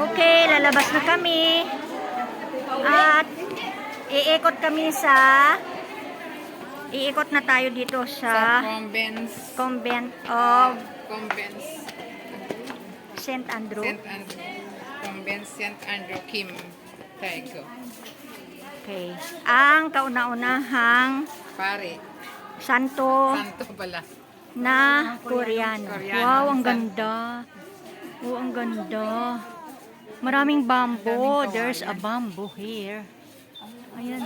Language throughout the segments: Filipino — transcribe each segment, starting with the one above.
Okay, lalabas na kami. At iikot na tayo dito sa Convent of St. Andrew. Convent St. Andrew Kim Taego. Okay. Ang kauna-unahang Pare. santo Santo pala. na Koreano. Wow, ang ganda. Oh, ang ganda. Maraming bamboo. There's a bamboo here. Ayan.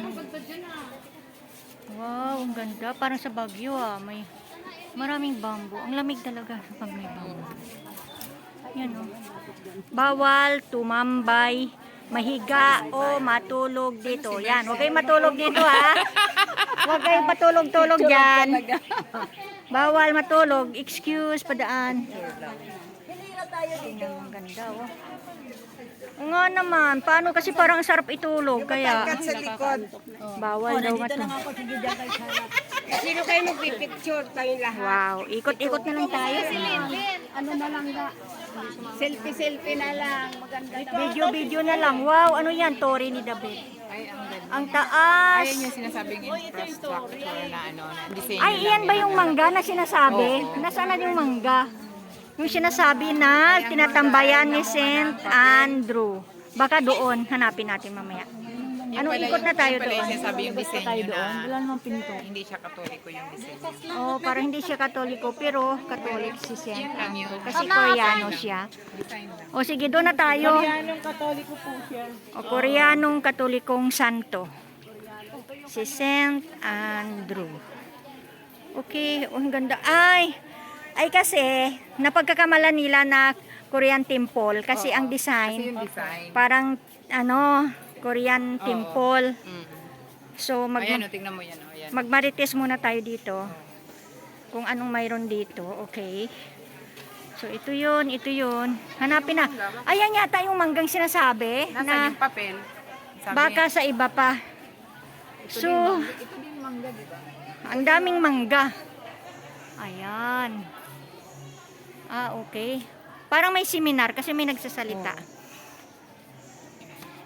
Wow, ang ganda. Parang sa Baguio may maraming bamboo. Ang lamig talaga pag may bamboo. Yan oh. Bawal tumambay, mahiga o matulog dito. Yan, huwag kayong matulog dito ha. Huwag kayong matulog-tulog dyan. Bawal matulog. Excuse, padaan. Tingnan mo, ang ganda oh. Nga naman, paano kasi parang sarap itulog kaya sa likod. bawal daw matulog. Sino kayo magpipicture tayong lahat? Wow, ikot-ikot na lang tayo. Ano na lang ga? Selfie na lang. Maganda na. Video na lang. Wow, ano yan? Tori ni David. Ay, ang ganda. Ang taas. Ayan yung sinasabing infrastructure na disenyo Ay, iyan ba yung mangga na sinasabi? Nasaan na yung mangga? Yung sinasabi na tinatambayan ni St. Andrew. Baka doon, hanapin natin mamaya. Anong ikot na tayo doon? doon? Sinasabi yung disenyo na Wala namang pinto. hindi siya katoliko yung disenyo. Oh, parang hindi siya katoliko, pero katolik si St. Yun lang yun. Kasi Koreano siya. Design lang. O sige, doon na tayo. Koreanong katoliko po siya. O Koreanong katolikong santo. Si St. Andrew. Okay, oh, ang ganda. Ay kasi, napagkakamalan nila na Korean temple kasi ang Kasi design, yung design. parang Korean temple. So, Ayan, tingnan mo yan. Ayan. magmarites muna tayo dito. Kung anong mayroon dito, okay. So, ito yun. Hanapin na. Ayan yata yung manggang sinasabi Nasaan na yung papel? Sabi baka sa iba pa. So, ito din mangga, di ba? ang daming mangga. Ayan. Okay. Parang may seminar kasi may nagsasalita.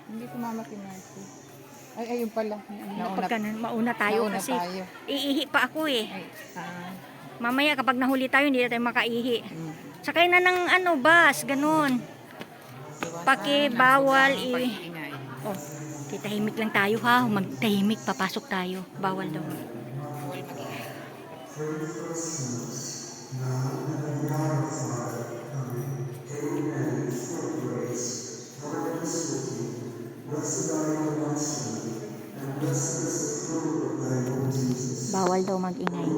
Hindi kumama kinasi. Ay, ayun pala. Pagka mauna tayo Nauna kasi tayo. iihi pa ako eh. Ay, Mamaya kapag nahuli tayo, hindi na tayo makaihi. Sakay na ng bus, ganun. Bawal ingay. Oh, titahimik lang tayo ha. Magtahimik, papasok tayo. Bawal daw. Bawal mag-ingay. Bawal daw mag-ingay.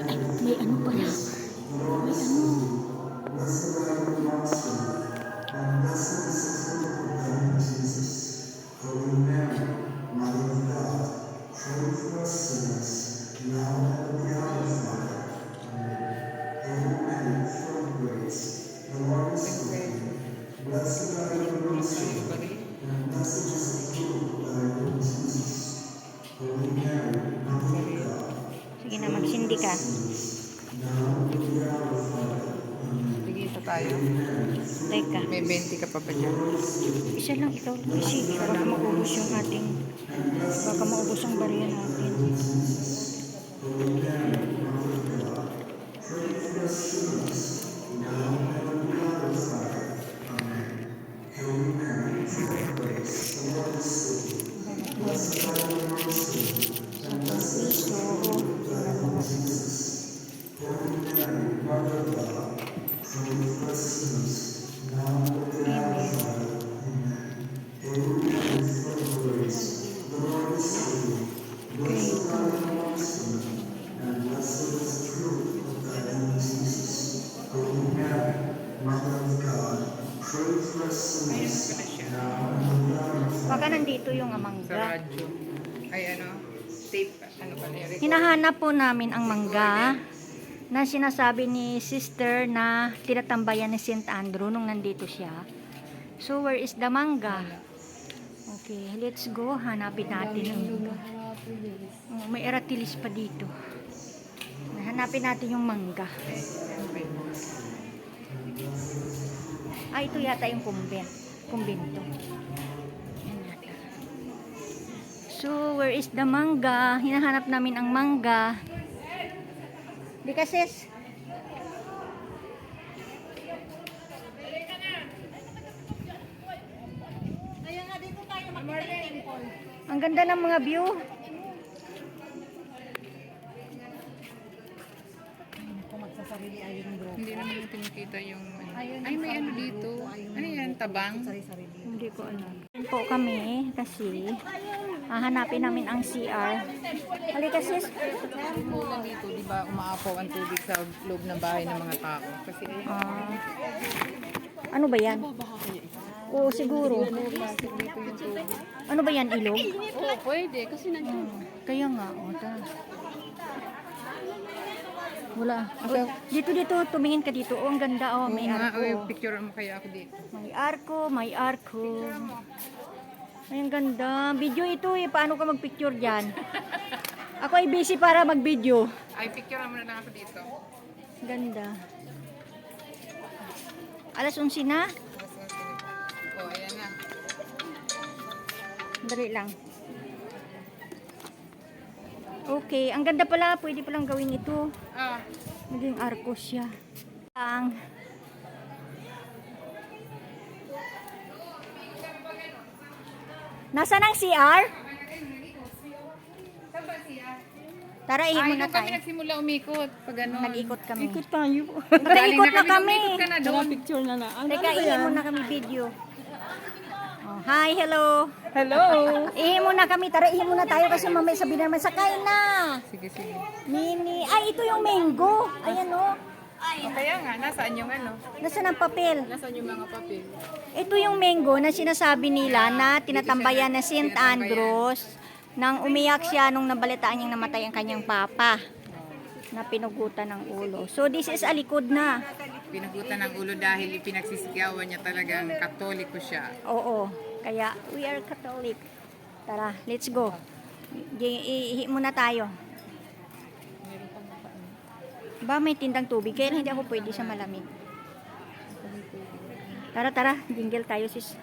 Ay, may ano pala. May ano. Sige na, magsindi ka. Sige, ito tayo. Teka. May 20 ka pa ba dyan? Isa lang ito. Sige, baka maubos yung ating, baka maubos ang bariya natin. Baka nandito yung Sa mangga. radyo. Ay, tape. Ano ba? Hinahanap po namin ang mangga na sinasabi ni sister na tinatambayan ni St. Andrew nung nandito siya. So, where is the mangga? Okay, let's go. Hanapin natin ang mangga. Oh, may aratilis pa dito. Hanapin natin yung mangga. Ito yata yung kumbento. Yan yata. So, where is the mangga? Hinahanap namin ang mangga. Di ka, sis? Ang ganda ng mga view. Hindi naman yung tinikita yung ano. Ay, may ano dito. Ano yan? Tabang? Hindi ko alam. Yan po kami kasi hahanapin namin ang CR. Halika, sis. Umulan dito, di ba umaapaw ang tubig sa loob ng bahay ng mga tao. Kasi Ah. Ano ba yan? Oo, siguro. Ano ba yan, ilog? Oo, pwede. Kasi nandiyan. Kaya nga, tara. Wala. Dito, tumingin ka dito. Ang ganda, may arko. picture mo kaya ako dito. May arko. Ay, ang ganda. Video ito paano ka magpicture dyan? Ako ay busy para mag-video. Ay, picture mo na lang ako dito. Ganda. Alas 11 na? Oh, ayan na. Dali lang. Okay, ang ganda pala. Pwede palang gawin ito. Ah, Naging arko siya. Nasaan ang CR? saan ba siya? Tara, ihim Ay, muna doon kami tayo. nagsimula umikot. Pag ano. Nag-ikot kami. Ikot tayo. Nag-ikot na kami. Umikot ka na doon. Picture na na. Teka, ihim muna kami video. Oh, hi, hello. Hello. Ihim muna kami. Tara, ihim muna tayo kasi mamaya sabihin naman, sakay na. Sige, sige. Mini. Ay, ito yung mango. Ayan o. O, kaya nga, nasaan yung ano? Nasaan ang papel? Nasaan yung mga papel? Ito yung mango na sinasabi nila na tinatambayan na St. Andrews nang umiyak siya nung nabalitaan niyang namatay ang kanyang papa na pinugutan ng ulo. So this is alikod na. Pinagutan ng ulo dahil ipinagsisigawan niya talagang katoliko siya. Oo. Kaya we are Catholic. Tara, let's go. Ihi muna tayo. Ba may tindang tubig kaya hindi ako pwede sa malamig. Tara, jingle tayo sis.